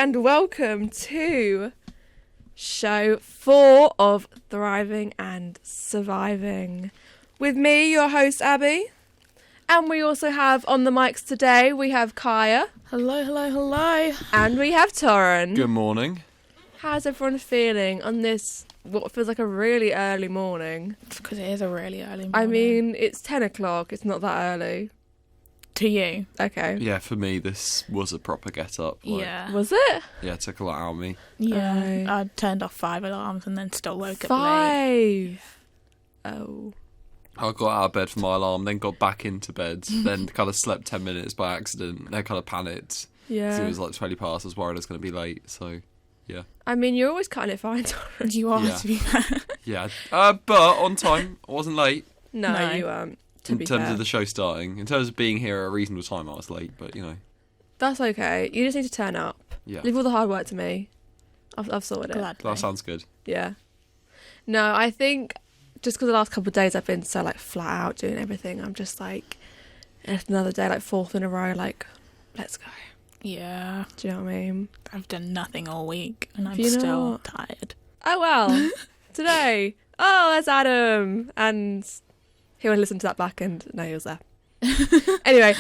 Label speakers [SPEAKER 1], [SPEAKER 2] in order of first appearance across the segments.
[SPEAKER 1] and welcome to Show 4 of Thriving and Surviving. With me, your host, Abbie. And we also have on the mics today, we have Kaya.
[SPEAKER 2] Hello, hello, hello.
[SPEAKER 1] And we have Torin.
[SPEAKER 3] Good morning.
[SPEAKER 1] How's everyone feeling on this, what feels like a really early morning?
[SPEAKER 2] Because it is a really early morning.
[SPEAKER 1] I mean, it's 10 o'clock, it's not that early.
[SPEAKER 2] To you.
[SPEAKER 1] Okay.
[SPEAKER 3] Yeah, for me, this was a proper get-up.
[SPEAKER 2] Yeah.
[SPEAKER 1] Was it?
[SPEAKER 3] Yeah, it took a lot out of me.
[SPEAKER 2] Yeah.
[SPEAKER 1] Right.
[SPEAKER 2] I turned off 5 alarms and then still woke up late.
[SPEAKER 1] 5. Oh.
[SPEAKER 3] I got out of bed for my alarm, then got back into bed, then kind of slept 10 minutes by accident, then kind of panicked.
[SPEAKER 1] Yeah.
[SPEAKER 3] So it was like 20 past, I was worried I was going to be late, so yeah.
[SPEAKER 1] I mean, you're always cutting it fine, Torin.
[SPEAKER 2] You are,
[SPEAKER 3] Yeah.
[SPEAKER 2] to be fair.
[SPEAKER 3] Yeah, but on time, I wasn't late.
[SPEAKER 1] No, you weren't.
[SPEAKER 3] In terms of the show starting. In terms of being here at a reasonable time, I was late, but you know.
[SPEAKER 1] That's okay. You just need to turn up.
[SPEAKER 3] Yeah.
[SPEAKER 1] Leave all the hard work to me. I've sorted it.
[SPEAKER 2] Gladly.
[SPEAKER 3] That sounds good.
[SPEAKER 1] Yeah. No, I think just because the last couple of days I've been so like flat out doing everything, I'm just like, it's another day, like 4th in a row, like, let's go.
[SPEAKER 2] Yeah.
[SPEAKER 1] Do you know what I mean?
[SPEAKER 2] I've done nothing all week and I'm
[SPEAKER 1] Do you know
[SPEAKER 2] still
[SPEAKER 1] what?
[SPEAKER 2] tired.
[SPEAKER 1] Oh well, today. Oh, there's Adam. And he will listen to that back and no, he was there. Anyway,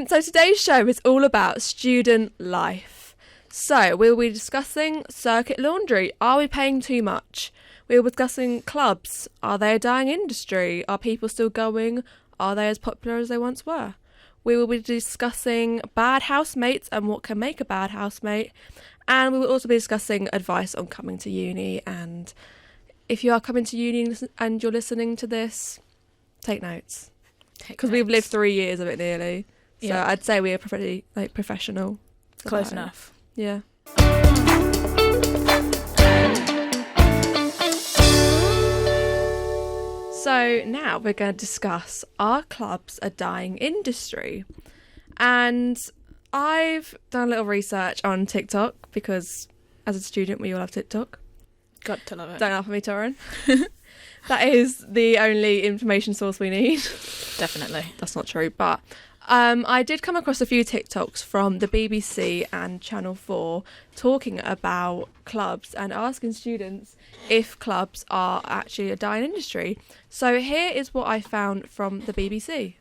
[SPEAKER 1] so today's show is all about student life. So we'll be discussing circuit laundry. Are we paying too much? We'll be discussing clubs. Are they a dying industry? Are people still going? Are they as popular as they once were? We will be discussing bad housemates and what can make a bad housemate. And we will also be discussing advice on coming to uni. And if you are coming to uni and you're listening to this, take notes. Because we've lived 3 years of it nearly. So
[SPEAKER 2] Yeah.
[SPEAKER 1] I'd say we are pretty professional.
[SPEAKER 2] Close
[SPEAKER 1] about it.
[SPEAKER 2] enough.
[SPEAKER 1] Yeah. So now we're going to discuss, are clubs a dying industry? And I've done a little research on TikTok because as a student we all have TikTok.
[SPEAKER 2] Got to love it.
[SPEAKER 1] Don't laugh at me, Torin. That is the only information source we need.
[SPEAKER 2] Definitely.
[SPEAKER 1] That's not true, but I did come across a few TikToks from the BBC and Channel 4 talking about clubs and asking students if clubs are actually a dying industry. So here is what I found from the BBC.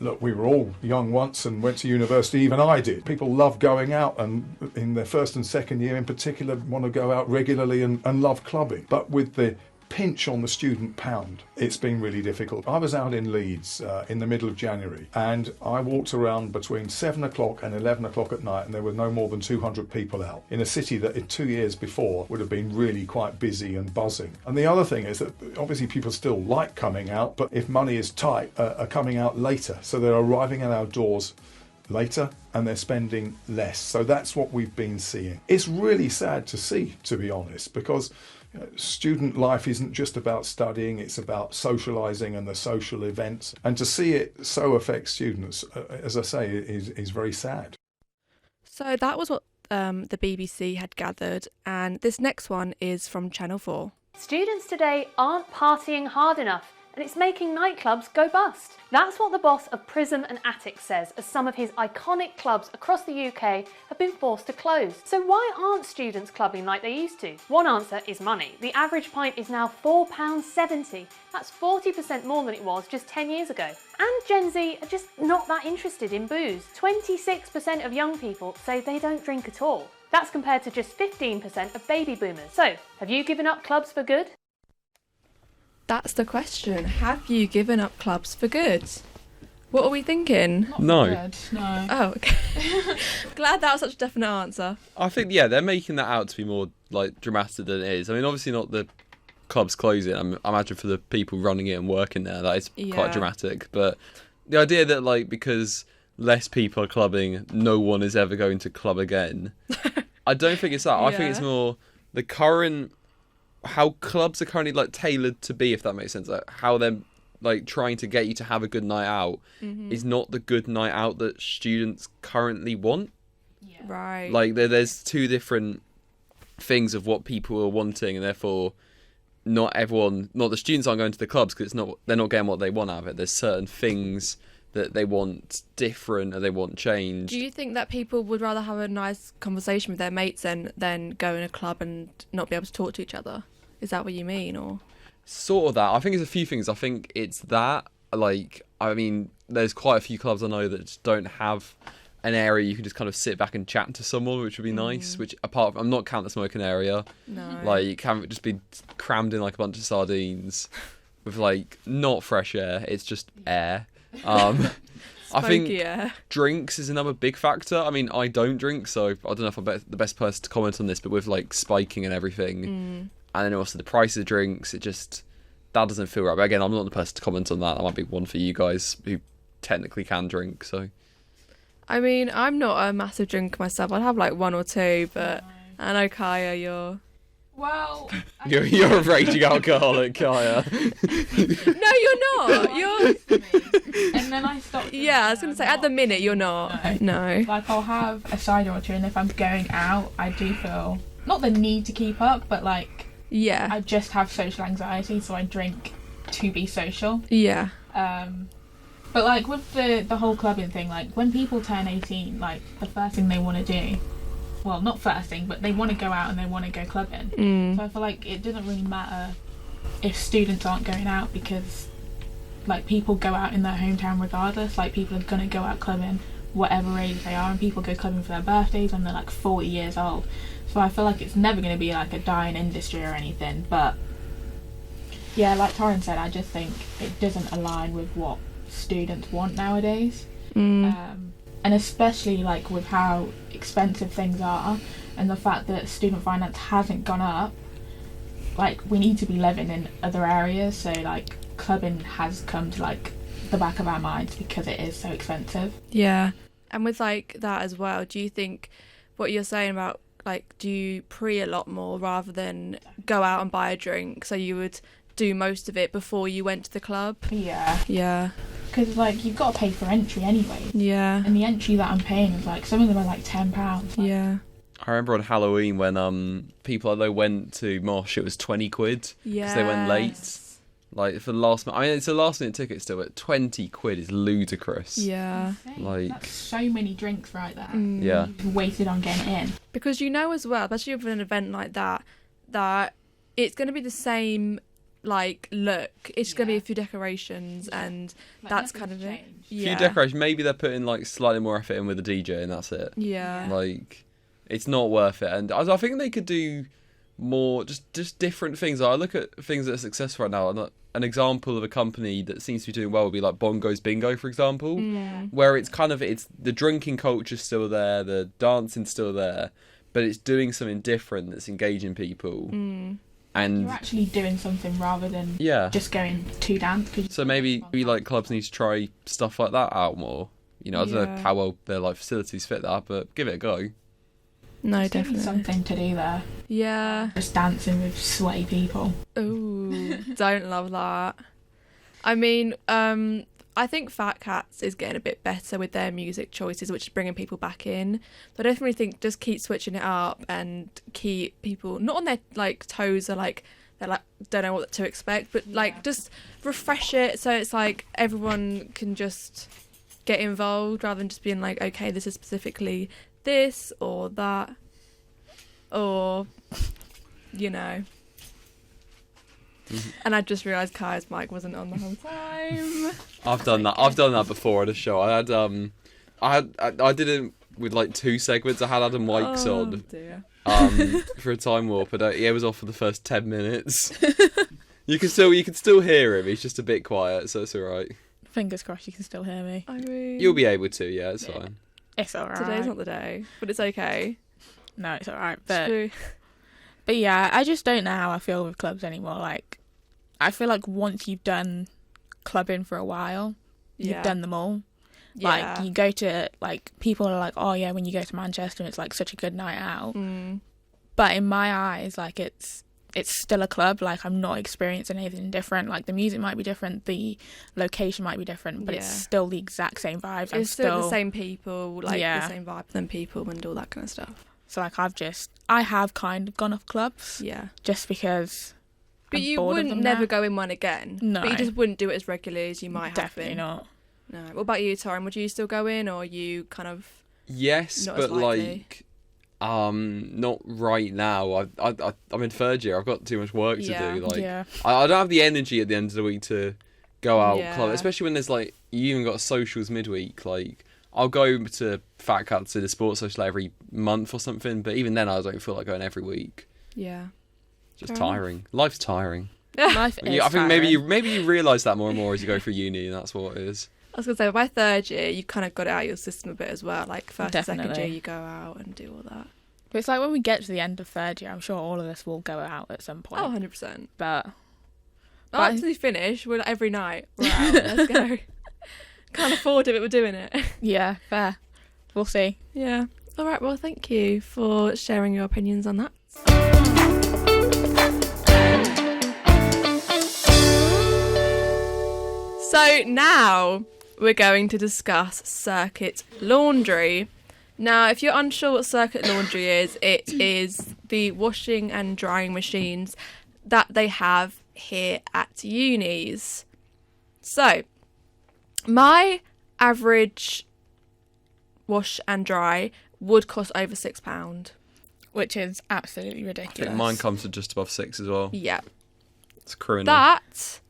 [SPEAKER 4] Look, we were all young once and went to university, even I did. People love going out and in their first and second year in particular want to go out regularly and love clubbing. But with the pinch on the student pound, it's been really difficult. I was out in Leeds in the middle of January and I walked around between 7 o'clock and 11 o'clock at night and there were no more than 200 people out in a city that in 2 years before would have been really quite busy and buzzing. And the other thing is that obviously people still like coming out, but if money is tight, are coming out later. So they're arriving at our doors later and they're spending less. So that's what we've been seeing. It's really sad to see, to be honest, because student life isn't just about studying, it's about socialising and the social events. And to see it so affect students, as I say, is very sad.
[SPEAKER 1] So that was what the BBC had gathered, and this next one is from Channel 4.
[SPEAKER 5] Students today aren't partying hard enough, and it's making nightclubs go bust. That's what the boss of Prism and Attic says, as some of his iconic clubs across the UK have been forced to close. So why aren't students clubbing like they used to? One answer is money. The average pint is now £4.70. That's 40% more than it was just 10 years ago. And Gen Z are just not that interested in booze. 26% of young people say they don't drink at all. That's compared to just 15% of baby boomers. So, have you given up clubs for good?
[SPEAKER 1] That's the question. Have you given up clubs for good? What are we thinking?
[SPEAKER 3] No.
[SPEAKER 2] Good. No.
[SPEAKER 1] Oh, okay. Glad that was such a definite answer.
[SPEAKER 3] I think, yeah, they're making that out to be more like dramatic than it is. I mean, obviously not the clubs closing. I imagine for the people running it and working there, that is
[SPEAKER 1] Yeah.
[SPEAKER 3] quite dramatic. But the idea that, like, because less people are clubbing, no one is ever going to club again, I don't think it's that. I think it's
[SPEAKER 1] Yeah.
[SPEAKER 3] more the current, how clubs are currently, like, tailored to be, if that makes sense. Like, how they're, like, trying to get you to have a good night out is not the good night out that students currently want.
[SPEAKER 2] Yeah.
[SPEAKER 1] Right.
[SPEAKER 3] Like, there's two different things of what people are wanting, and therefore not the students aren't going to the clubs because they're not getting what they want out of it. There's certain things that they want different and they want change.
[SPEAKER 1] Do you think that people would rather have a nice conversation with their mates than go in a club and not be able to talk to each other? Is that what you mean, or?
[SPEAKER 3] Sort of that. I think it's a few things. I think it's that, like, I mean, there's quite a few clubs I know that just don't have an area you can just kind of sit back and chat to someone, which would be nice. Which, apart from, I'm not counting the smoking area.
[SPEAKER 1] No.
[SPEAKER 3] Like, haven't just been crammed in like a bunch of sardines with like not fresh air. It's just air. I think drinks is another big factor. I mean, I don't drink, so I don't know if I'm the best person to comment on this, but with like spiking and everything, and then also the price of drinks, it just, that doesn't feel right. But again, I'm not the person to comment on that. That might be one for you guys who technically can drink. So, I
[SPEAKER 1] mean, I'm not a massive drinker myself. I'd have like one or two, but I know, Kaya, you're...
[SPEAKER 2] Well,
[SPEAKER 3] you're a raging alcoholic, Kaya.
[SPEAKER 1] No, you're not. You're.
[SPEAKER 2] And then I stopped.
[SPEAKER 1] Yeah, I was going to say, at the minute, you're not. No.
[SPEAKER 2] Like, I'll have a cider or two, and if I'm going out, I do feel not the need to keep up, but like,
[SPEAKER 1] yeah,
[SPEAKER 2] I just have social anxiety, so I drink to be social.
[SPEAKER 1] Yeah.
[SPEAKER 2] But like with the whole clubbing thing, like when people turn 18, like the first thing they want to do. Well, not first thing, but they want to go out and they want to go clubbing. So I feel like it doesn't really matter if students aren't going out, because like people go out in their hometown regardless. Like people are going to go out clubbing whatever age they are, and people go clubbing for their birthdays when they're like 40 years old. So I feel like it's never going to be like a dying industry or anything. But yeah, like Torin said, I just think it doesn't align with what students want nowadays. And especially like with how expensive things are and the fact that student finance hasn't gone up, like we need to be living in other areas, so like clubbing has come to like the back of our minds because it is so expensive.
[SPEAKER 1] Yeah. And with like that as well, do you think what you're saying about like, do you pre a lot more rather than go out and buy a drink, so you would do most of it before you went to the club? Yeah. Because
[SPEAKER 2] like you've got to pay for entry anyway.
[SPEAKER 1] Yeah.
[SPEAKER 2] And the entry that I'm paying is like, some of them are like £10. Like,
[SPEAKER 1] yeah.
[SPEAKER 3] I remember on Halloween when people I know went to Mosh, it was 20 quid because they went late. Like for the last minute, I mean it's a last minute ticket still, but 20 quid is ludicrous.
[SPEAKER 1] Yeah.
[SPEAKER 3] Like
[SPEAKER 2] that's so many drinks right there.
[SPEAKER 3] Yeah.
[SPEAKER 2] You've wasted on getting in.
[SPEAKER 1] Because you know as well, especially with an event like that, that it's going to be the same like look. It's going to be a few decorations and
[SPEAKER 2] like,
[SPEAKER 1] that's kind of it.
[SPEAKER 3] Few decorations. Maybe they're putting like slightly more effort in with the DJ and that's it.
[SPEAKER 1] Yeah.
[SPEAKER 3] Like it's not worth it. And I think they could do more, just different things. I look at things that are successful right now. And an example of a company that seems to be doing well would be like Bongo's Bingo, for example, where it's kind of, it's the drinking culture's still there, the dancing's still there, but it's doing something different that's engaging people. And
[SPEAKER 2] you're actually doing something rather than just going to dance.
[SPEAKER 3] So maybe like clubs need to try stuff like that out more. You know, I don't know how well their like facilities fit that, but give it a go.
[SPEAKER 1] No,
[SPEAKER 2] there's
[SPEAKER 1] definitely
[SPEAKER 2] something to do there.
[SPEAKER 1] Yeah.
[SPEAKER 2] Just dancing with sweaty people.
[SPEAKER 1] Ooh, don't love that. I mean, I think Fat Cats is getting a bit better with their music choices, which is bringing people back in. But I definitely think just keep switching it up and keep people not on their like toes, or like they're like don't know what to expect, but like just refresh it so it's like everyone can just get involved rather than just being like, okay, this is specifically this or that, or you know. And I just realised Kaya's mic wasn't on the whole time.
[SPEAKER 3] I've done that before at a show. I did it with like 2 segments. I had Adam Wykes on
[SPEAKER 1] dear.
[SPEAKER 3] For a time warp, but he was off for the first 10 minutes. You can still hear him. He's just a bit quiet, so it's all right.
[SPEAKER 2] Fingers crossed you can still hear me.
[SPEAKER 1] I mean,
[SPEAKER 3] you'll be able to. Yeah, it's fine.
[SPEAKER 2] It's all right.
[SPEAKER 1] Today's not the day, but it's okay.
[SPEAKER 2] No, it's all right. But yeah, I just don't know how I feel with clubs anymore. Like, I feel like once you've done clubbing for a while, you've done them all.
[SPEAKER 1] Yeah.
[SPEAKER 2] Like, you go to, like, people are like, oh yeah, when you go to Manchester, it's like such a good night out. But in my eyes, like, it's still a club. Like, I'm not experiencing anything different. Like, the music might be different, the location might be different, but it's still the exact same vibes.
[SPEAKER 1] It's still the same people, like the same vibe, than people and all that kind of stuff.
[SPEAKER 2] So like I have kind of gone off clubs.
[SPEAKER 1] Yeah.
[SPEAKER 2] Just because.
[SPEAKER 1] But you wouldn't never go in one again.
[SPEAKER 2] No.
[SPEAKER 1] But you just wouldn't do it as regularly as you might have been.
[SPEAKER 2] Definitely not.
[SPEAKER 1] No. What about you, Torin? Would you still go in, or are you kind of
[SPEAKER 3] Yes,
[SPEAKER 1] not as
[SPEAKER 3] but
[SPEAKER 1] likely?
[SPEAKER 3] not right now. I'm in third year. I've got too much work to
[SPEAKER 1] Yeah.
[SPEAKER 3] do. Like,
[SPEAKER 2] Yeah.
[SPEAKER 3] I don't have the energy at the end of the week to go out
[SPEAKER 1] Yeah.
[SPEAKER 3] club, especially when there's like you even got socials midweek. Like, I'll go to Fat Cat to the sports social every month or something, but even then I don't feel like going every week.
[SPEAKER 1] Yeah.
[SPEAKER 3] Just
[SPEAKER 1] Fair enough.
[SPEAKER 3] tiring. Life's tiring.
[SPEAKER 2] Life is
[SPEAKER 3] I think maybe
[SPEAKER 2] tiring.
[SPEAKER 3] you realise that more and more as you go through uni, and that's what it is.
[SPEAKER 1] I was going to say, by third year, you kind of got it out of your system a bit as well. Like, first and second
[SPEAKER 2] Definitely.
[SPEAKER 1] year, you go out and do all that.
[SPEAKER 2] But it's like when we get to the end of third year, I'm sure all of us will go out at some point.
[SPEAKER 1] Oh, 100%.
[SPEAKER 2] But
[SPEAKER 1] After we finish, we're like, every night, we're out, let's go. Can't afford it, but we're doing it.
[SPEAKER 2] yeah, fair. We'll see.
[SPEAKER 1] Yeah. All right, well, thank you for sharing your opinions on that. So now we're going to discuss circuit laundry. Now, if you're unsure what circuit laundry is, it is the washing and drying machines that they have here at unis. So, my average wash and dry would cost over £6.
[SPEAKER 2] Which is absolutely
[SPEAKER 3] I
[SPEAKER 2] ridiculous.
[SPEAKER 3] think mine comes to just above 6 as well.
[SPEAKER 1] Yeah.
[SPEAKER 3] It's criminal.
[SPEAKER 1] That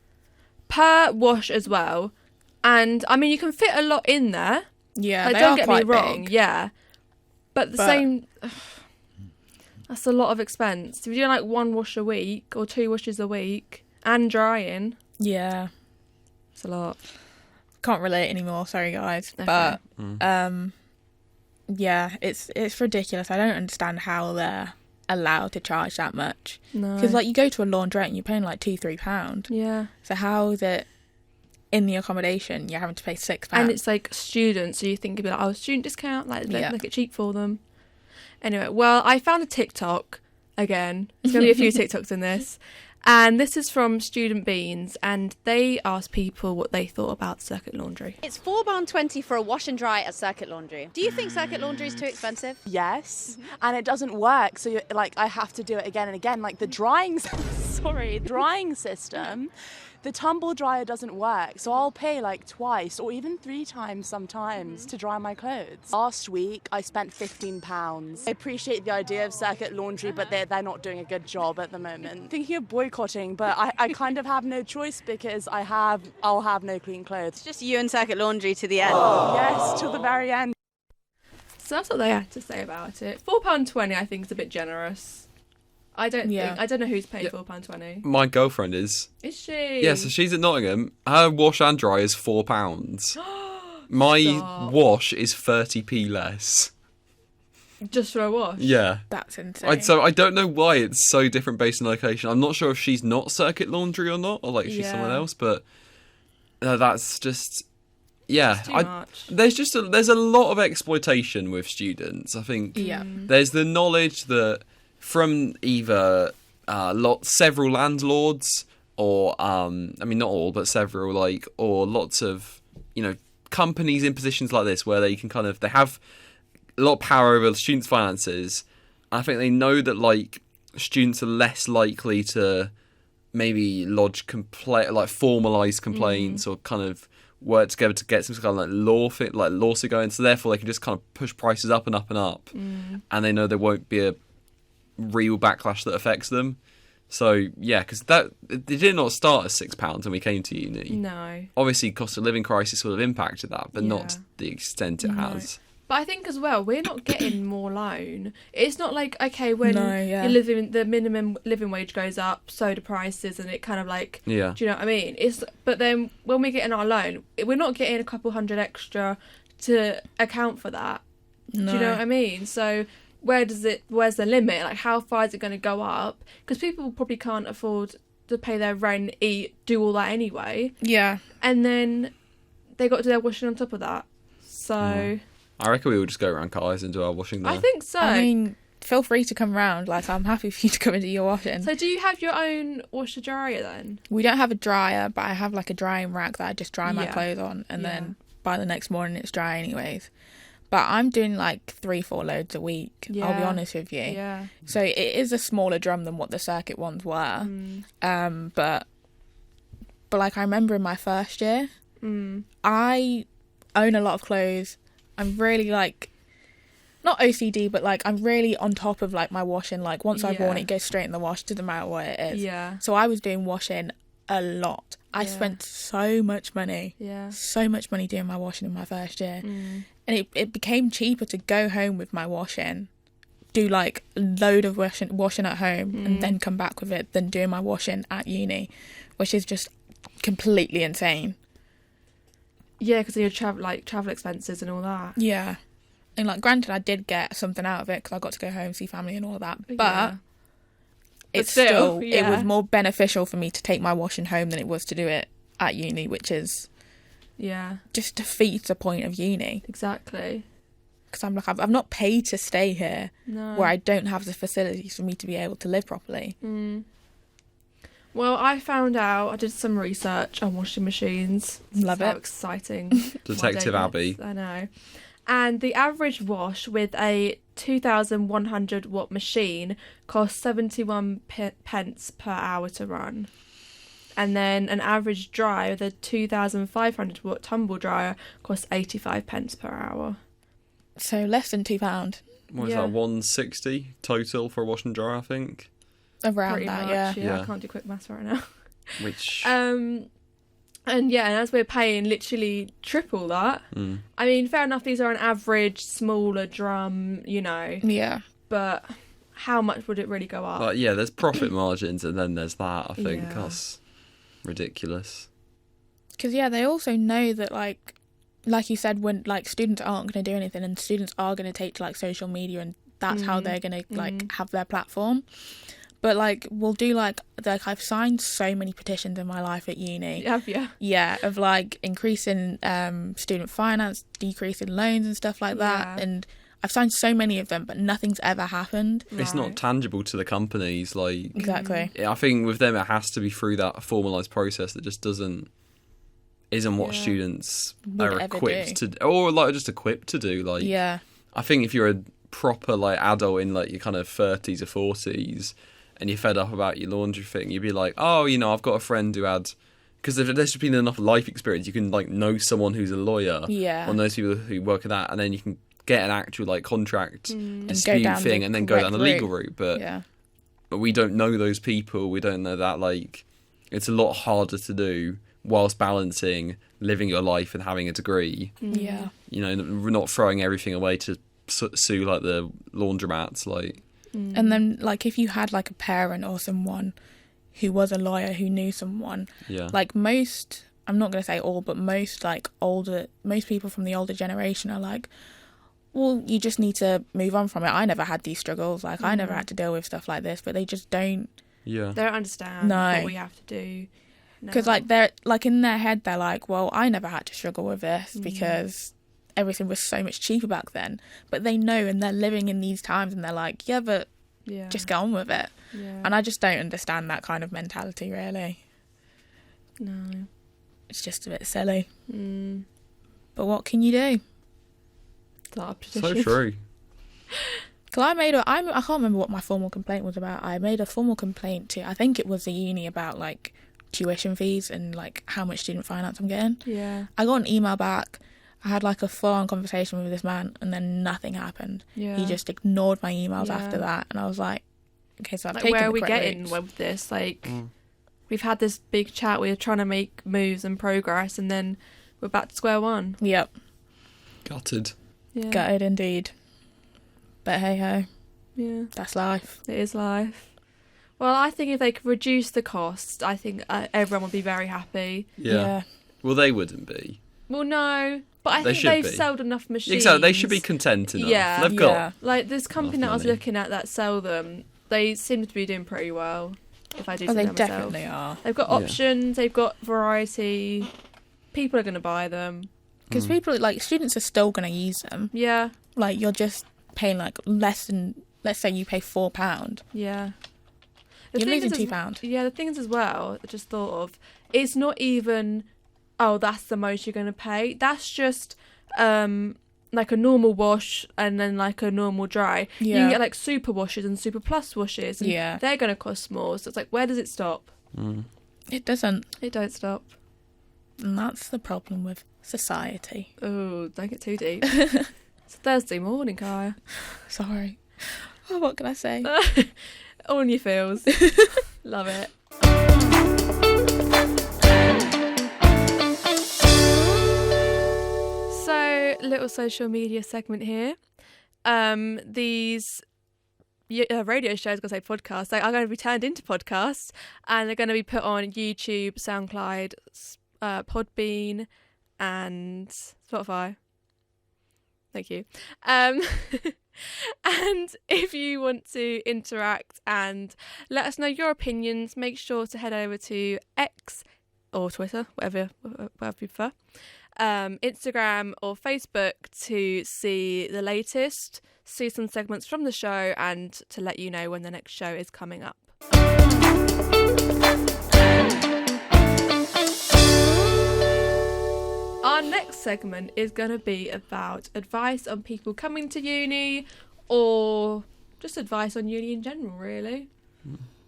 [SPEAKER 1] per wash as well. And I mean, you can fit a lot in there.
[SPEAKER 2] Yeah,
[SPEAKER 1] Like,
[SPEAKER 2] they
[SPEAKER 1] don't
[SPEAKER 2] are
[SPEAKER 1] get me
[SPEAKER 2] quite
[SPEAKER 1] wrong.
[SPEAKER 2] big.
[SPEAKER 1] Yeah. But same. That's a lot of expense. If you're doing like one wash a week or 2 washes a week and drying,
[SPEAKER 2] Yeah.
[SPEAKER 1] it's a lot.
[SPEAKER 2] Can't relate anymore, sorry guys.
[SPEAKER 1] Okay.
[SPEAKER 2] But yeah, it's ridiculous. I don't understand how they're allowed to charge that much.
[SPEAKER 1] No.
[SPEAKER 2] Because like you go to a laundrette and you're paying like £2-3.
[SPEAKER 1] Yeah.
[SPEAKER 2] So how is it in the accommodation you're having to pay £6?
[SPEAKER 1] And it's like students, so you think it'd be like, oh, student discount, like
[SPEAKER 2] Yeah.
[SPEAKER 1] make it cheap for them. Anyway, well, I found a TikTok again. There's going to be a few TikToks in this. And this is from Student Beans, and they asked people what they thought about circuit laundry.
[SPEAKER 6] It's £4.20 for a wash and dry at Circuit Laundry. Do you think Circuit Laundry is too expensive?
[SPEAKER 7] Yes, and it doesn't work. So you're, like, I have to do it again and again. Like the drying, drying system, the tumble dryer doesn't work. So I'll pay like twice or even 3 times sometimes to dry my clothes. Last week I spent £15. I appreciate the idea of Circuit Laundry, but they're not doing a good job at the moment. Thinking of boycotting, but I kind of have no choice because I'll have no clean clothes.
[SPEAKER 6] Just you and Circuit Laundry to the end.
[SPEAKER 7] Yes, till the very end.
[SPEAKER 1] So that's what they had to say about it. £4.20 I think is a bit generous. I don't know who's paid £4.20.
[SPEAKER 3] My girlfriend is.
[SPEAKER 1] Is she?
[SPEAKER 3] Yeah, so she's at Nottingham. Her wash and dry is £4. My
[SPEAKER 1] Stop.
[SPEAKER 3] wash is 30p less.
[SPEAKER 1] Just for a wash?
[SPEAKER 3] Yeah.
[SPEAKER 2] That's insane.
[SPEAKER 3] So I don't know why it's so different based on location. I'm not sure if she's not Circuit Laundry or not, or like she's someone
[SPEAKER 1] Yeah.
[SPEAKER 3] else, but that's just yeah.
[SPEAKER 1] It's too much.
[SPEAKER 3] There's a lot of exploitation with students. I think
[SPEAKER 2] Yeah.
[SPEAKER 3] there's the knowledge that from either several landlords or I mean not all but several, like, or lots of companies in positions like this where they have a lot of power over students' finances. I think they know that like students are less likely to maybe lodge formalised complaints or kind of work together to get some kind of lawsuit going. So therefore they can just kind of push prices up and up and up, and they know there won't be a real backlash that affects them. So yeah, because it did not start as £6 when we came to uni.
[SPEAKER 1] No.
[SPEAKER 3] Obviously, cost of living crisis would have impacted that, but not
[SPEAKER 1] Yeah.
[SPEAKER 3] to the extent it has.
[SPEAKER 1] But I think as well, we're not getting more loan. It's not like, okay, when the minimum living wage goes up, so do prices, and it kind of like,
[SPEAKER 3] Yeah.
[SPEAKER 1] do you know what I mean? But then when we're getting our loan, we're not getting a couple hundred extra to account for that.
[SPEAKER 2] No.
[SPEAKER 1] Do you know what I mean? So where's the limit? Like, how far is it going to go up? Because people probably can't afford to pay their rent, eat, do all that anyway.
[SPEAKER 2] Yeah.
[SPEAKER 1] And then they got to do their washing on top of that. So
[SPEAKER 3] I reckon we will just go around Kai's and do our washing there.
[SPEAKER 1] I think so.
[SPEAKER 2] I mean, feel free to come round. Like, I'm happy for you to come and do your washing.
[SPEAKER 1] So do you have your own washer dryer then?
[SPEAKER 2] We don't have a dryer, but I have like a drying rack that I just dry my
[SPEAKER 1] Yeah.
[SPEAKER 2] clothes on, and
[SPEAKER 1] Yeah.
[SPEAKER 2] then by the next morning it's dry anyways. But I'm doing like 3-4 loads a week, I'll be
[SPEAKER 1] Yeah.
[SPEAKER 2] honest with you.
[SPEAKER 1] Yeah.
[SPEAKER 2] So it is a smaller drum than what the circuit ones were. But like I remember in my first year, I own a lot of clothes. I'm really like, not OCD, but like I'm really on top of like my washing. Like once I've worn it, it goes straight in the wash, doesn't matter what it is.
[SPEAKER 1] Yeah.
[SPEAKER 2] So I was doing washing a lot. I spent so much money.
[SPEAKER 1] Yeah.
[SPEAKER 2] So much money doing my washing in my first year. And it became cheaper to go home with my washing, do like a load of washing at home and then come back with it than doing my washing at uni, which is just completely insane.
[SPEAKER 1] Yeah, because of your travel expenses and all that.
[SPEAKER 2] Yeah. And like granted I did get something out of it because I got to go home, see family and all that, but it's still it was more beneficial for me to take my washing home than it was to do it at uni, which is just defeats the point of uni.
[SPEAKER 1] Exactly.
[SPEAKER 2] Because I'm like, I've not paid to stay here
[SPEAKER 1] No.
[SPEAKER 2] where I don't have the facilities for me to be able to live properly.
[SPEAKER 1] Well, I found out, I did some research on washing machines.
[SPEAKER 2] Love
[SPEAKER 1] How
[SPEAKER 2] it.
[SPEAKER 1] exciting.
[SPEAKER 3] Detective
[SPEAKER 1] My
[SPEAKER 3] Abbie.
[SPEAKER 1] days, I know. And the average wash with a 2,100 watt machine costs 71 pence per hour to run. And then an average dry with a 2,500 watt tumble dryer costs 85 pence per hour.
[SPEAKER 2] So less than £2.
[SPEAKER 3] What is that, 160 total for a wash and dryer, I think?
[SPEAKER 2] Around
[SPEAKER 1] Pretty
[SPEAKER 2] that,
[SPEAKER 1] much,
[SPEAKER 2] yeah.
[SPEAKER 1] I can't do quick maths right now.
[SPEAKER 3] Which...
[SPEAKER 1] And as we're paying literally triple that, I mean, fair enough, these are an average smaller drum,
[SPEAKER 2] Yeah.
[SPEAKER 1] but how much would it really go up?
[SPEAKER 3] But yeah, there's profit margins and then there's that, I think.
[SPEAKER 1] Yeah.
[SPEAKER 3] That's ridiculous.
[SPEAKER 2] Because, they also know that, like you said, when, like, students aren't going to do anything and students are going to take to, like, social media and that's how they're going to, like, have their platform. But, like, we'll do, like, I've signed so many petitions in my life at uni.
[SPEAKER 1] Have you?
[SPEAKER 2] Yeah, of, like, increasing student finance, decreasing loans and stuff like that.
[SPEAKER 1] Yeah.
[SPEAKER 2] And I've signed so many of them, but nothing's ever happened.
[SPEAKER 3] It's not tangible to the companies. Like,
[SPEAKER 2] Exactly.
[SPEAKER 3] I think with them, it has to be through that formalised process that just isn't what students
[SPEAKER 2] Would
[SPEAKER 3] are
[SPEAKER 2] ever
[SPEAKER 3] equipped
[SPEAKER 2] do.
[SPEAKER 3] to, or like just equipped to do. Like,
[SPEAKER 2] Yeah.
[SPEAKER 3] I think if you're a proper like adult in like your kind of 30s or 40s, and you're fed up about your laundry thing, you'd be like, oh, I've got a friend who had, because if there's just been enough life experience, you can like know someone who's a lawyer,
[SPEAKER 2] Yeah.
[SPEAKER 3] or those people who work at that, and then you can get an actual like contract dispute
[SPEAKER 2] down
[SPEAKER 3] thing,
[SPEAKER 2] the
[SPEAKER 3] and then go down the
[SPEAKER 2] correct
[SPEAKER 3] legal route. But
[SPEAKER 2] Yeah.
[SPEAKER 3] we don't know those people. We don't know that, like, it's a lot harder to do whilst balancing living your life and having a degree.
[SPEAKER 2] Yeah.
[SPEAKER 3] We're not throwing everything away to sue like the laundromats, like.
[SPEAKER 2] And then, like, if you had, like, a parent or someone who was a lawyer who knew someone, like, most, I'm not going to say all, but most, like, most people from the older generation are like, well, you just need to move on from it. I never had these struggles. Like, I never had to deal with stuff like this, but they just don't.
[SPEAKER 3] Yeah.
[SPEAKER 1] They don't understand what we have to do.
[SPEAKER 2] Because, like, they're, like, in their head, they're like, well, I never had to struggle with this because everything was so much cheaper back then. But they know, and they're living in these times, and they're like, yeah, but just get on with it.
[SPEAKER 1] Yeah.
[SPEAKER 2] And I just don't understand that kind of mentality, really.
[SPEAKER 1] No.
[SPEAKER 2] It's just a bit silly. But what can you do?
[SPEAKER 1] Start a
[SPEAKER 3] So
[SPEAKER 1] petition.
[SPEAKER 3] true.
[SPEAKER 2] Because I can't remember what my formal complaint was about. I made a formal complaint to, I think it was the uni, about, like, tuition fees and, like, how much student finance I'm getting.
[SPEAKER 1] Yeah.
[SPEAKER 2] I got an email back. I had, like, a full-on conversation with this man, and then nothing happened.
[SPEAKER 1] Yeah.
[SPEAKER 2] He just ignored my emails
[SPEAKER 1] Yeah.
[SPEAKER 2] after that, and I was like, okay, so I've
[SPEAKER 1] Like,
[SPEAKER 2] taken
[SPEAKER 1] where
[SPEAKER 2] the
[SPEAKER 1] are we
[SPEAKER 2] correct
[SPEAKER 1] getting
[SPEAKER 2] routes.
[SPEAKER 1] with this? Like, we've had this big chat. We're trying to make moves and progress, and then we're back to square one.
[SPEAKER 2] Yep,
[SPEAKER 3] Gutted.
[SPEAKER 1] Yeah.
[SPEAKER 2] gutted indeed. But hey-ho,
[SPEAKER 1] Yeah.
[SPEAKER 2] that's life.
[SPEAKER 1] It is life. Well, I think if they could reduce the cost, I think everyone would be very happy.
[SPEAKER 3] Yeah. Well, they wouldn't be.
[SPEAKER 1] Well, no, but I
[SPEAKER 3] They
[SPEAKER 1] think
[SPEAKER 3] should
[SPEAKER 1] they've
[SPEAKER 3] be.
[SPEAKER 1] sold enough machines.
[SPEAKER 3] Exactly. They should be content enough.
[SPEAKER 1] Yeah.
[SPEAKER 3] They've
[SPEAKER 2] Yeah.
[SPEAKER 3] got.
[SPEAKER 1] Like, this company
[SPEAKER 3] Enough
[SPEAKER 1] that I was
[SPEAKER 3] money.
[SPEAKER 1] looking at that sell them, they seem to be doing pretty well, if I do
[SPEAKER 2] Oh,
[SPEAKER 1] say
[SPEAKER 2] they
[SPEAKER 1] that myself.
[SPEAKER 2] definitely are.
[SPEAKER 1] They've got
[SPEAKER 3] Yeah.
[SPEAKER 1] options, they've got variety. People are going to buy them.
[SPEAKER 2] Because people, like, students are still going to use them.
[SPEAKER 1] Yeah,
[SPEAKER 2] Like, you're just paying, like, less than, let's say you pay £4.
[SPEAKER 1] yeah.
[SPEAKER 2] You're
[SPEAKER 1] thing
[SPEAKER 2] losing
[SPEAKER 1] is
[SPEAKER 2] £2.
[SPEAKER 1] Yeah, the thing is as well, I just thought of, it's not even, oh, that's the most you're going to pay. That's just like a normal wash and then like a normal dry. You
[SPEAKER 2] Yeah.
[SPEAKER 1] can get like super washes and super plus washes, and
[SPEAKER 2] Yeah.
[SPEAKER 1] they're going to cost more. So it's like, where does it stop?
[SPEAKER 2] It doesn't.
[SPEAKER 1] It don't stop.
[SPEAKER 2] And that's the problem with society.
[SPEAKER 1] Oh, don't get too deep. It's Thursday morning, Kaya.
[SPEAKER 2] Sorry. Oh, what can I say?
[SPEAKER 1] All in your feels. Love it. So, little social media segment here. These radio shows, I'm going to say podcasts, they are going to be turned into podcasts, and they're going to be put on YouTube, SoundCloud, Podbean, and Spotify. Thank you. And if you want to interact and let us know your opinions, make sure to head over to X or Twitter, whatever you prefer, Instagram or Facebook to see the latest, see some segments from the show, and to let you know when the next show is coming up. Our next segment is going to be about advice on people coming to uni, or just advice on uni in general, really.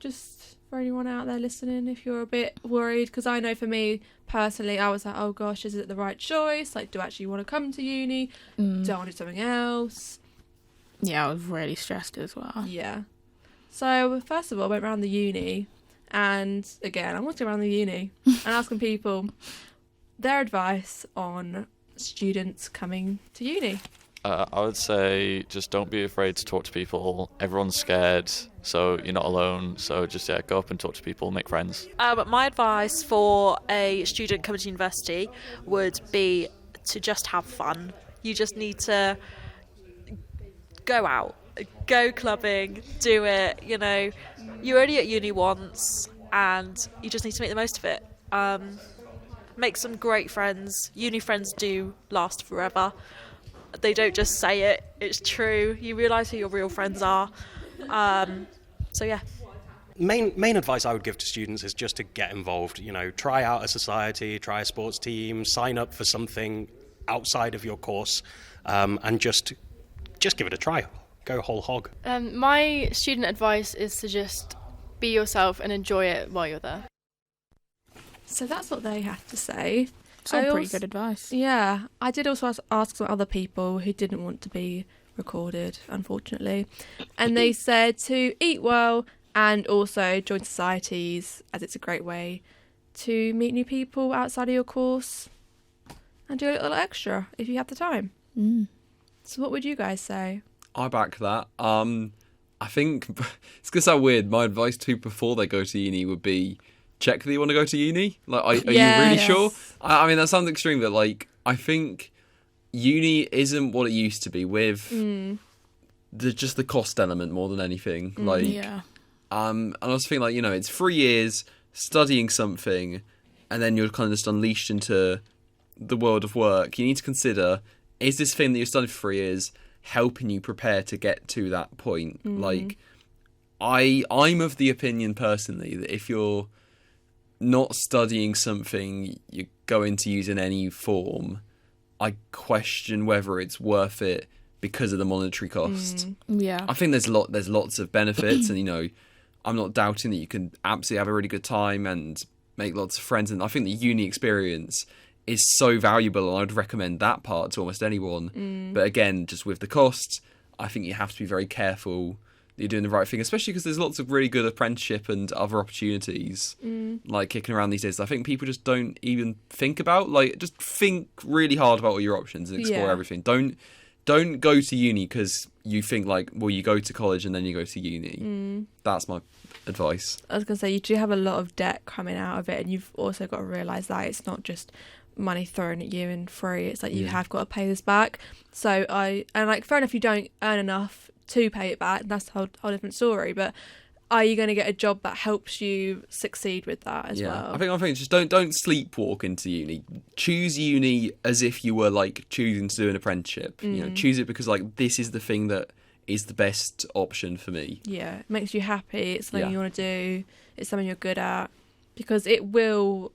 [SPEAKER 1] Just for anyone out there listening, if you're a bit worried, because I know for me personally, I was like, oh gosh, is it the right choice? Like, do I actually want to come to uni? Do I want to do something else?
[SPEAKER 2] Yeah, I was really stressed as well.
[SPEAKER 1] Yeah. So first of all, I went around the uni, and again, I'm walking around the uni and asking people their advice on students coming to uni.
[SPEAKER 8] I would say just don't be afraid to talk to people. Everyone's scared, so you're not alone. So just go up and talk to people, make friends.
[SPEAKER 9] My advice for a student coming to university would be to just have fun. You just need to go out, go clubbing, do it. You know, you're only at uni once, and you just need to make the most of it. Make some great friends. Uni friends do last forever. They don't just say it, it's true. You realise who your real friends are. So yeah.
[SPEAKER 10] Main advice I would give to students is just to get involved. You know, try out a society, try a sports team, sign up for something outside of your course, and just give it a try. Go whole hog.
[SPEAKER 11] My student advice is to just be yourself and enjoy it while you're there.
[SPEAKER 1] So that's what they have to say.
[SPEAKER 2] It's all pretty good advice.
[SPEAKER 1] Yeah. I did also ask some other people who didn't want to be recorded, unfortunately. And they said to eat well and also join societies, as it's a great way to meet new people outside of your course and do a little extra if you have the time. So what would you guys say?
[SPEAKER 3] I back that. I think it's going to sound weird. My advice to before they go to uni would be check that you want to go to uni. Like, are you really sure? I mean, that sounds extreme, but like, I think uni isn't what it used to be with just the cost element more than anything. And I also think, like, you know, it's 3 years studying something, and then you're kind of just unleashed into the world of work. You need to consider, is this thing that you're studying for 3 years helping you prepare to get to that point? Like, I'm of the opinion personally that if you're not studying something you're going to use in any form, I question whether it's worth it because of the monetary cost. I think there's lots of benefits, and you know, I'm not doubting that you can absolutely have a really good time and make lots of friends, and I think the uni experience is so valuable, and I'd recommend that part to almost anyone. But again, just with the cost, I think you have to be very careful that you're doing the right thing, especially because there's lots of really good apprenticeship and other opportunities like kicking around these days. I think people just don't even think about, like, just think really hard about all your options and explore everything. Don't go to uni because you think, like, well, you go to college and then you go to uni. That's my advice. I was going to say, you do have a lot of debt coming out of it, and you've also got to realise that it's not just money thrown at you and free. It's like you have got to pay this back. So fair enough, you don't earn enough to pay it back, and that's a whole different story, but are you going to get a job that helps you succeed with that as well? I think just don't sleepwalk into uni. Choose uni as if you were like choosing to do an apprenticeship. You know, choose it because like this is the thing that is the best option for me. Yeah, it makes you happy. It's something you want to do. It's something you're good at, because it will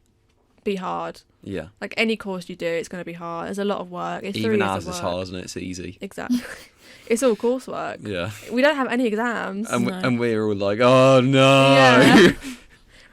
[SPEAKER 3] be hard. Yeah, like any course you do, it's going to be hard. There's a lot of work. It's even ours is hard, and it's easy. Exactly. It's all coursework. Yeah. We don't have any exams. And we're all like, oh no.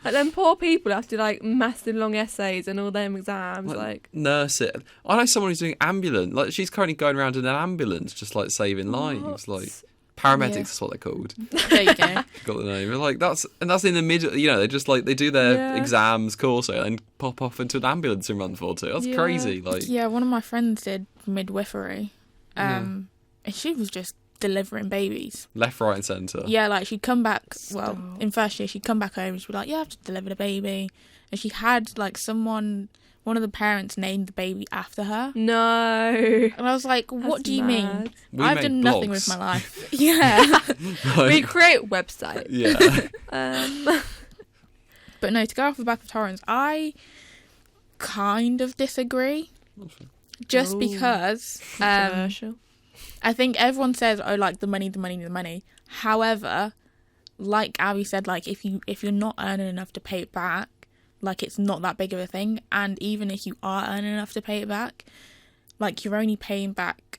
[SPEAKER 3] Yeah.
[SPEAKER 1] Like them poor people have to like massive long essays and all them exams. Like
[SPEAKER 3] nurse it. I know someone who's doing ambulance. Like she's currently going around in an ambulance, just like saving lives. Like paramedics is what they're called.
[SPEAKER 11] There you go.
[SPEAKER 3] Got the name. Like that's in the middle. You know, they just like they do their exams, course, and pop off into an ambulance in month or two. That's crazy. Like
[SPEAKER 2] one of my friends did midwifery, and she was just delivering babies
[SPEAKER 3] left, right, and centre.
[SPEAKER 2] Yeah, like she'd come back. Well, in first year, she'd come back home and she'd be like, "Yeah, I've just delivered a baby," and she had like one of the parents named the baby after her.
[SPEAKER 1] No.
[SPEAKER 2] And I was like, what do you mean? I've done nothing with my life.
[SPEAKER 1] We create websites.
[SPEAKER 2] But no, to go off the back of Torrens, I kind of disagree. Just because I think everyone says, oh, like the money. However, like Abbie said, like if you're not earning enough to pay it back, like it's not that big of a thing. And even if you are earning enough to pay it back, like you're only paying back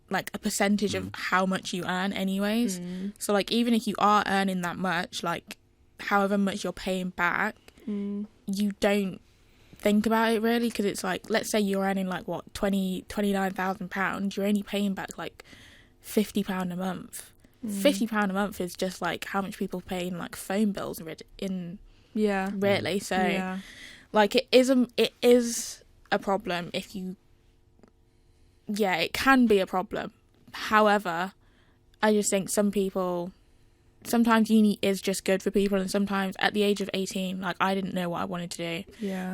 [SPEAKER 2] like a percentage of how much you earn anyways. So like even if you are earning that much, like however much you're paying back, you don't think about it really, because it's like, let's say you're earning like what, £29,000, you're only paying back like £50 a month. £50 a month is just like how much people pay in like phone bills in really. So like it is a problem if you it can be a problem. However, I just think sometimes uni is just good for people, and sometimes at the age of 18, like I didn't know what I wanted to do.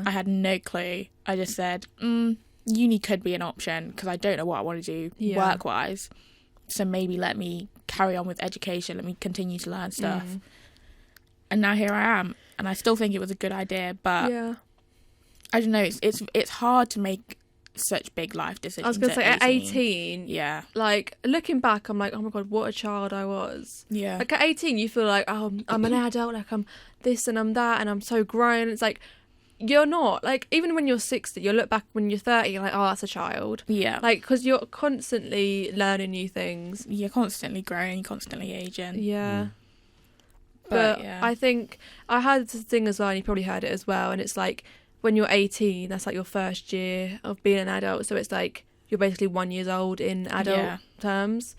[SPEAKER 2] I had no clue. I just said uni could be an option because I don't know what I want to do work wise, so maybe let me carry on with education, let me continue to learn stuff. And now here I am, and I still think it was a good idea, but I don't know, it's hard to make such big life decisions.
[SPEAKER 1] I was gonna say at 18,
[SPEAKER 2] yeah,
[SPEAKER 1] like looking back, I'm like, oh my god, what a child I was. Like at 18 you feel like, oh, I'm an adult, like I'm this and I'm that and I'm so grown. It's like you're not. Like even when you're 60, you'll look back when you're 30, you're like, oh, that's a child. Like because you're constantly learning new things,
[SPEAKER 2] you're constantly growing, constantly aging.
[SPEAKER 1] But I think I heard this thing as well, and you probably heard it as well, and it's like when you're 18, that's like your first year of being an adult, so it's like you're basically 1 year old in adult terms.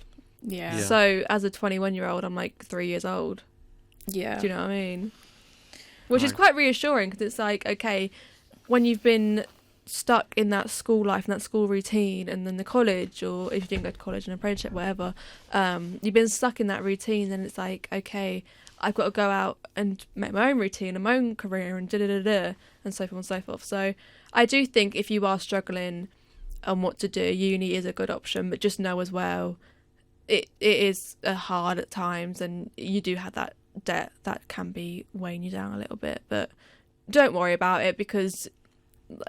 [SPEAKER 1] So as a 21-year-old, I'm like 3 years old. Do you know what I mean? Which is quite reassuring, because it's like, okay, when you've been stuck in that school life and that school routine, and then the college, or if you didn't go to college, an apprenticeship, whatever, you've been stuck in that routine, then it's like, okay, I've got to go out and make my own routine and my own career and da-da-da-da, and so forth and so forth. So I do think if you are struggling on what to do, uni is a good option, but just know as well, it is hard at times, and you do have that debt that can be weighing you down a little bit. But don't worry about it, because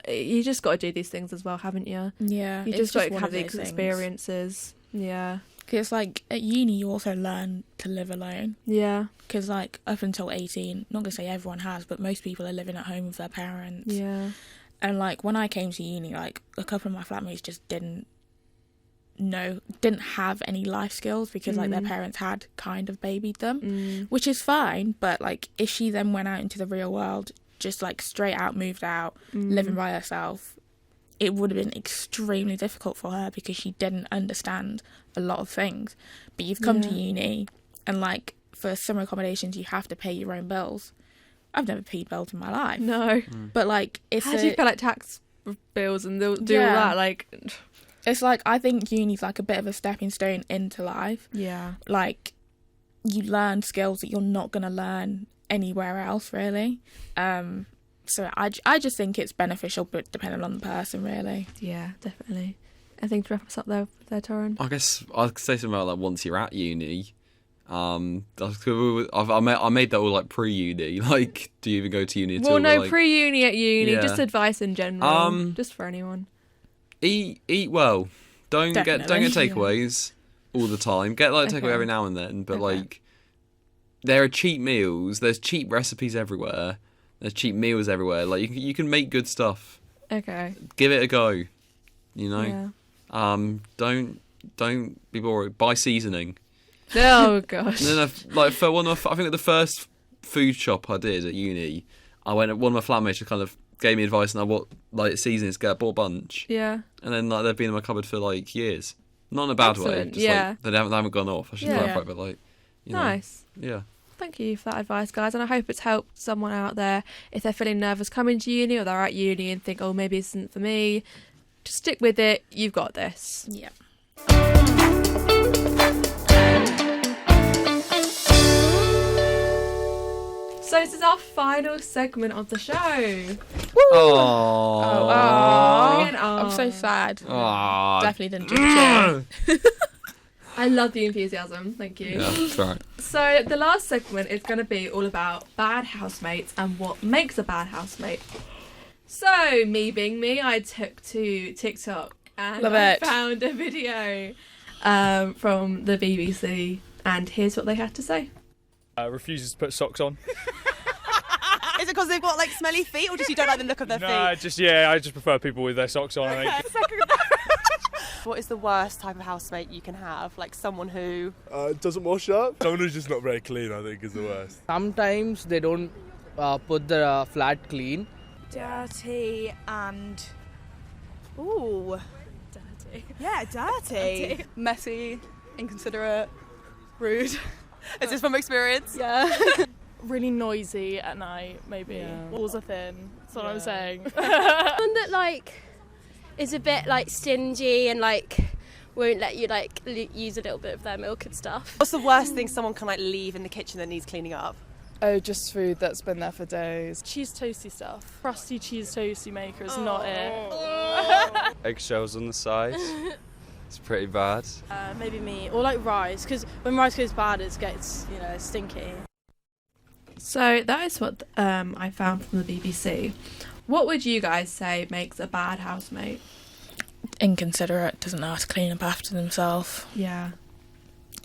[SPEAKER 1] you just got to do these things as well, haven't you? You just got to have these experiences.
[SPEAKER 2] Because like at uni you also learn to live alone. Because like up until 18, not gonna say everyone has, but most people are living at home with their parents. And like when I came to uni, like a couple of my flatmates just didn't have any life skills, because like their parents had kind of babied them, which is fine. But like if she then went out into the real world, just like straight out moved out, living by herself, it would have been extremely difficult for her, because she didn't understand a lot of things. But you've come to uni, and like for summer accommodations you have to pay your own bills. I've never paid bills in my life.
[SPEAKER 1] No.
[SPEAKER 2] But like it's
[SPEAKER 1] how do you pay like tax bills and they'll do all that? Like
[SPEAKER 2] it's like, I think uni's like a bit of a stepping stone into life. Like you learn skills that you're not going to learn anywhere else really. So I just think it's beneficial, but depending on the person really.
[SPEAKER 1] Yeah, definitely. I think to wrap us up there, Torin.
[SPEAKER 3] I guess I'd say something about like once you're at uni. I made that all like pre-uni. Like, do you even go to uni at all?
[SPEAKER 1] Well, no,
[SPEAKER 3] like,
[SPEAKER 1] pre-uni at uni. Just advice in general, just for anyone.
[SPEAKER 3] Eat well. Don't get takeaways all the time. Get like takeaway every now and then, but like there are cheap meals. There's cheap recipes everywhere. There's cheap meals everywhere. Like you can make good stuff. Give it a go. You know. Don't be bored. Buy seasoning.
[SPEAKER 1] Oh gosh.
[SPEAKER 3] And then like for one of, I think the first food shop I did at uni, one of my flatmates just kind of gave me advice, and I bought like seasonings, bought a bunch.
[SPEAKER 1] Yeah.
[SPEAKER 3] And then like they've been in my cupboard for like years. Not in a bad way.
[SPEAKER 1] Excellent,
[SPEAKER 3] Just
[SPEAKER 1] yeah.
[SPEAKER 3] like they haven't gone off. I should clarify, but like, you know,
[SPEAKER 1] Nice.
[SPEAKER 3] yeah.
[SPEAKER 1] Thank you for that advice, guys, and I hope it's helped someone out there if they're feeling nervous coming to uni, or they're at uni and think, oh, maybe this isn't for me. Just stick with it. You've got this.
[SPEAKER 9] Yeah.
[SPEAKER 1] So this is our final segment of the show.
[SPEAKER 3] Oh.
[SPEAKER 2] I'm so sad. Definitely didn't do it.
[SPEAKER 1] I love the enthusiasm. Thank you.
[SPEAKER 3] Yeah, that's right.
[SPEAKER 1] So the last segment is going to be all about bad housemates and what makes a bad housemate. So me being me, I took to TikTok and I found a video from the BBC, and here's what they had to say.
[SPEAKER 12] Refuses to put socks on.
[SPEAKER 13] Is it because they've got like smelly feet, or just you don't like the look of their feet?
[SPEAKER 12] I just prefer people with their socks on. I think.
[SPEAKER 13] What is the worst type of housemate you can have? Like someone who
[SPEAKER 14] doesn't wash up. Someone who's just not very clean, I think, is the worst.
[SPEAKER 15] Sometimes they don't put the flat clean.
[SPEAKER 16] Dirty and... Ooh.
[SPEAKER 13] dirty. Yeah, dirty. Messy, inconsiderate, rude. Is this from experience?
[SPEAKER 16] Yeah. Really noisy at night, maybe. Yeah. Walls are thin. That's what I'm saying.
[SPEAKER 17] One that like is a bit like stingy and like won't let you like use a little bit of their milk and stuff.
[SPEAKER 13] What's the worst thing someone can like leave in the kitchen that needs cleaning up?
[SPEAKER 16] Oh, just food that's been there for days. Cheese toasty stuff. Crusty cheese toasty maker is not it.
[SPEAKER 18] Eggshells on the side. It's pretty bad.
[SPEAKER 16] Maybe me. Or like rice, because when rice goes bad it gets, stinky.
[SPEAKER 1] So that is what I found from the BBC. What would you guys say makes a bad housemate?
[SPEAKER 2] Inconsiderate, doesn't know how to clean up after themselves.
[SPEAKER 1] Yeah.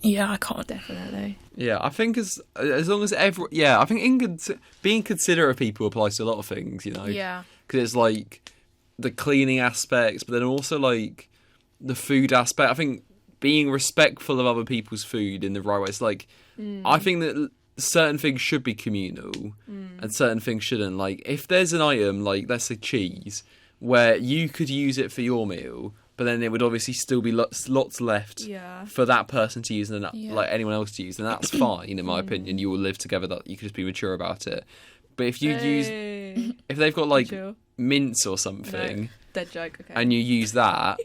[SPEAKER 2] Yeah, I can't.
[SPEAKER 1] Definitely.
[SPEAKER 3] Yeah, I think as long as I think being considerate of people applies to a lot of things,
[SPEAKER 2] Yeah.
[SPEAKER 3] Because it's like the cleaning aspects, but then also like the food aspect. I think being respectful of other people's food in the right way. It's like, I think that certain things should be communal and certain things shouldn't. Like, if there's an item, like, let's say cheese, where you could use it for your meal, but then it would obviously still be lots left for that person to use and like anyone else to use, then that's fine, in my opinion. You will live together, that you could just be mature about it. But if you if they've got like mince or something,
[SPEAKER 1] dead joke, okay,
[SPEAKER 3] and you use that,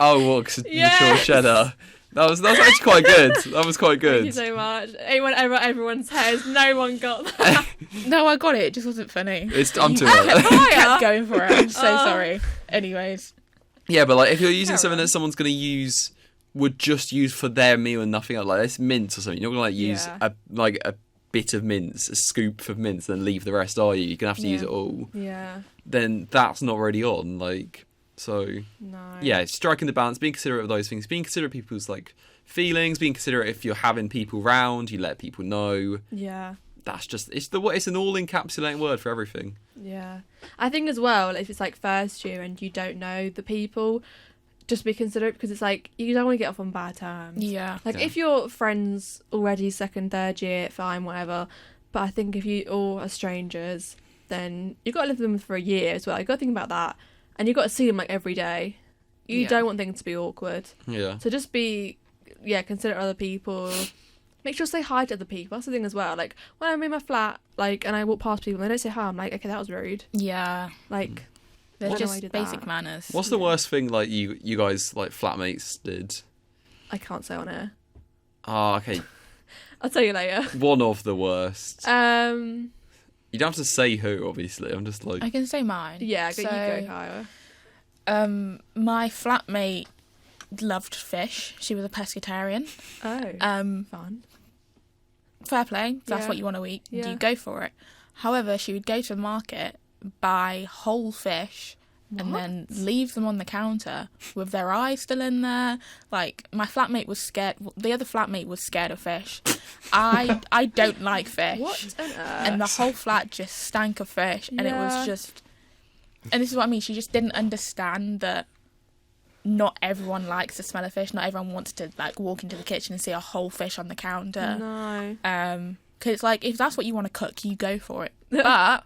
[SPEAKER 3] mature cheddar. That was actually quite good. That was quite good.
[SPEAKER 1] Thank you so much. Everyone says no one got that.
[SPEAKER 2] No, I got it. It just wasn't funny.
[SPEAKER 3] I'm too early.
[SPEAKER 2] I kept going for it. I'm so sorry. Anyways.
[SPEAKER 3] Yeah, but like if you're using something that someone's going to would just use for their meal and nothing else, like it's mince or something, you're not going to use a bit of mince, a scoop of mince, and then leave the rest, are you? You're going to have to use it all.
[SPEAKER 1] Yeah.
[SPEAKER 3] Then that's not really on, like. So, yeah, striking the balance, being considerate of those things, being considerate of people's, like, feelings, being considerate if you're having people round, you let people know.
[SPEAKER 1] Yeah.
[SPEAKER 3] That's just, it's an all-encapsulating word for everything.
[SPEAKER 1] Yeah. I think as well, if it's, like, first year and you don't know the people, just be considerate, because it's, like, you don't want to get off on bad terms.
[SPEAKER 2] Yeah.
[SPEAKER 1] Like, if you're friends already second, third year, fine, whatever. But I think if you all are strangers, then you've got to live with them for a year as well. You've got to think about that. And you've got to see them, like, every day. You don't want things to be awkward.
[SPEAKER 3] Yeah.
[SPEAKER 1] So just be, considerate of other people. Make sure to say hi to other people. That's the thing as well. Like, when I'm in my flat, like, and I walk past people and they don't say hi, I'm like, okay, that was rude.
[SPEAKER 2] Yeah.
[SPEAKER 1] Like,
[SPEAKER 2] they're just basic manners.
[SPEAKER 3] What's the worst thing, like, you guys, like, flatmates did?
[SPEAKER 1] I can't say on air.
[SPEAKER 3] Oh, okay.
[SPEAKER 1] I'll tell you later.
[SPEAKER 3] One of the worst.
[SPEAKER 1] You
[SPEAKER 3] don't have to say who, obviously. I'm just like...
[SPEAKER 2] I can say mine.
[SPEAKER 1] Yeah, you go, Kaya.
[SPEAKER 2] My flatmate loved fish. She was a pescatarian.
[SPEAKER 1] Oh, fun.
[SPEAKER 2] Fair play. If that's what you want to eat.
[SPEAKER 1] Yeah.
[SPEAKER 2] You go for it. However, she would go to the market, buy whole fish, and then leave them on the counter with their eyes still in there. Like, my flatmate was scared. The other flatmate was scared of fish. I don't like fish.
[SPEAKER 1] What on earth?
[SPEAKER 2] And the whole flat just stank of fish. And it was just... And this is what I mean. She just didn't understand that not everyone likes the smell of fish. Not everyone wants to, like, walk into the kitchen and see a whole fish on the counter.
[SPEAKER 1] No.
[SPEAKER 2] Because, like, if that's what you want to cook, you go for it. But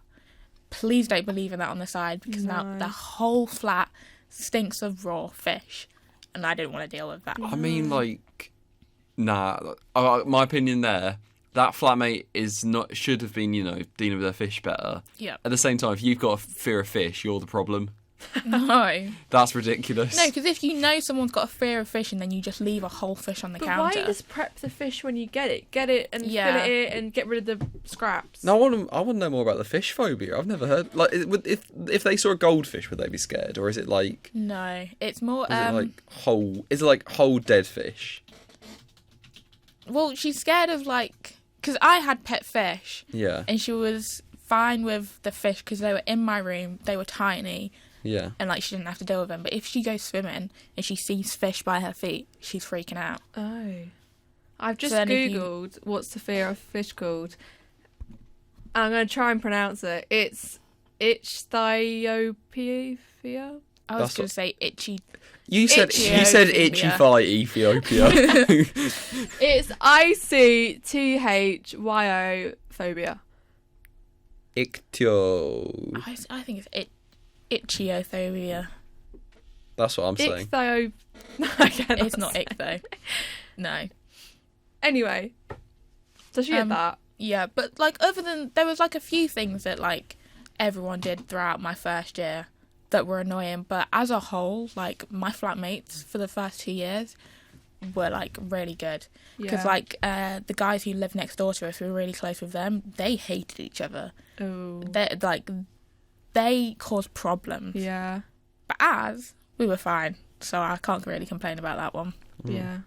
[SPEAKER 2] please don't believe in that on the side, because now the whole flat stinks of raw fish, and I don't want to deal with that.
[SPEAKER 3] I mean, like, nah. My opinion there, that flatmate should have been, dealing with their fish better.
[SPEAKER 2] Yeah.
[SPEAKER 3] At the same time, if you've got a fear of fish, you're the problem.
[SPEAKER 2] No.
[SPEAKER 3] That's ridiculous.
[SPEAKER 2] No, because if you know someone's got a fear of fish and then you just leave a whole fish on the counter.
[SPEAKER 1] Why just prep the fish when you get it? Get it and fillet it and get rid of the scraps.
[SPEAKER 3] No, I want to know more about the fish phobia. I've never heard. Like, if they saw a goldfish, would they be scared, or is it like?
[SPEAKER 2] No, it's more.
[SPEAKER 3] Is it like whole dead fish?
[SPEAKER 2] Well, she's scared of like, because I had pet fish.
[SPEAKER 3] Yeah.
[SPEAKER 2] And she was fine with the fish because they were in my room. They were tiny.
[SPEAKER 3] Yeah.
[SPEAKER 2] And, like, she didn't have to deal with them. But if she goes swimming and she sees fish by her feet, she's freaking out.
[SPEAKER 1] Oh. I've just Googled what's the fear of fish called. I'm going to try and pronounce it. It's ichthyopia.
[SPEAKER 2] I was going to say itchy.
[SPEAKER 3] You said itchy thigh Ethiopia.
[SPEAKER 1] It's ICTHYO phobia.
[SPEAKER 3] Ictio.
[SPEAKER 2] I think it's ichthyophobia.
[SPEAKER 3] That's what I'm saying.
[SPEAKER 2] It's not ick though. No.
[SPEAKER 1] Anyway, so she had that.
[SPEAKER 2] Yeah, but like other than there was like a few things that like everyone did throughout my first year that were annoying, but as a whole, like my flatmates for the first 2 years were like really good because like the guys who lived next door to us, we were really close with them. They hated each other.
[SPEAKER 1] Oh.
[SPEAKER 2] They caused problems.
[SPEAKER 1] Yeah.
[SPEAKER 2] But we were fine, so I can't really complain about that one.
[SPEAKER 1] Yeah.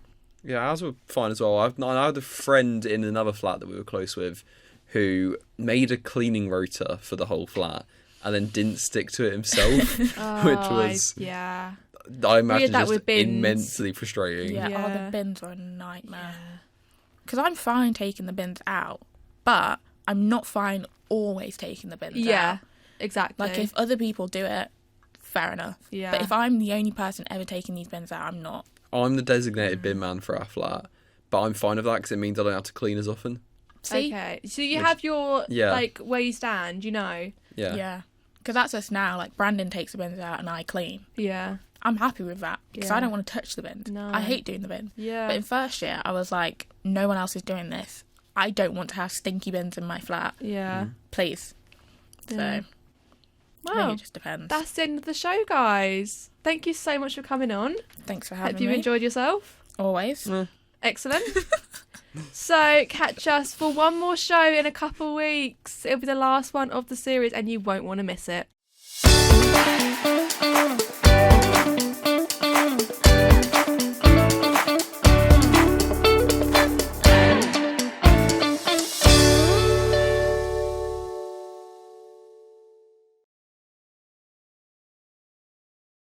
[SPEAKER 3] Yeah, ours were fine as well. I had a friend in another flat that we were close with who made a cleaning rota for the whole flat and then didn't stick to it himself, which was... I imagine just immensely frustrating.
[SPEAKER 2] Yeah, the bins are a nightmare. Because I'm fine taking the bins out, but I'm not fine always taking the bins out.
[SPEAKER 1] Yeah, exactly.
[SPEAKER 2] Like, if other people do it, fair enough.
[SPEAKER 1] Yeah.
[SPEAKER 2] But if I'm the only person ever taking these bins out, I'm not.
[SPEAKER 3] I'm the designated bin man for our flat, but I'm fine with that because it means I don't have to clean as often.
[SPEAKER 1] See? Okay, so you have your, like, where you stand,
[SPEAKER 3] Yeah.
[SPEAKER 2] Yeah. Because that's us now. Like, Brandon takes the bins out and I clean.
[SPEAKER 1] Yeah.
[SPEAKER 2] I'm happy with that because I don't want to touch the bins.
[SPEAKER 1] No.
[SPEAKER 2] I hate doing the bins.
[SPEAKER 1] Yeah.
[SPEAKER 2] But in first year, I was like, no one else is doing this. I don't want to have stinky bins in my flat.
[SPEAKER 1] Yeah.
[SPEAKER 2] Please. So, I think it just depends.
[SPEAKER 1] That's the end of the show, guys. Thank you so much for coming on.
[SPEAKER 2] Thanks for having me.
[SPEAKER 1] Hope you enjoyed yourself.
[SPEAKER 2] Always.
[SPEAKER 1] Excellent. So, catch us for one more show in a couple weeks. It'll be the last one of the series and you won't want to miss it.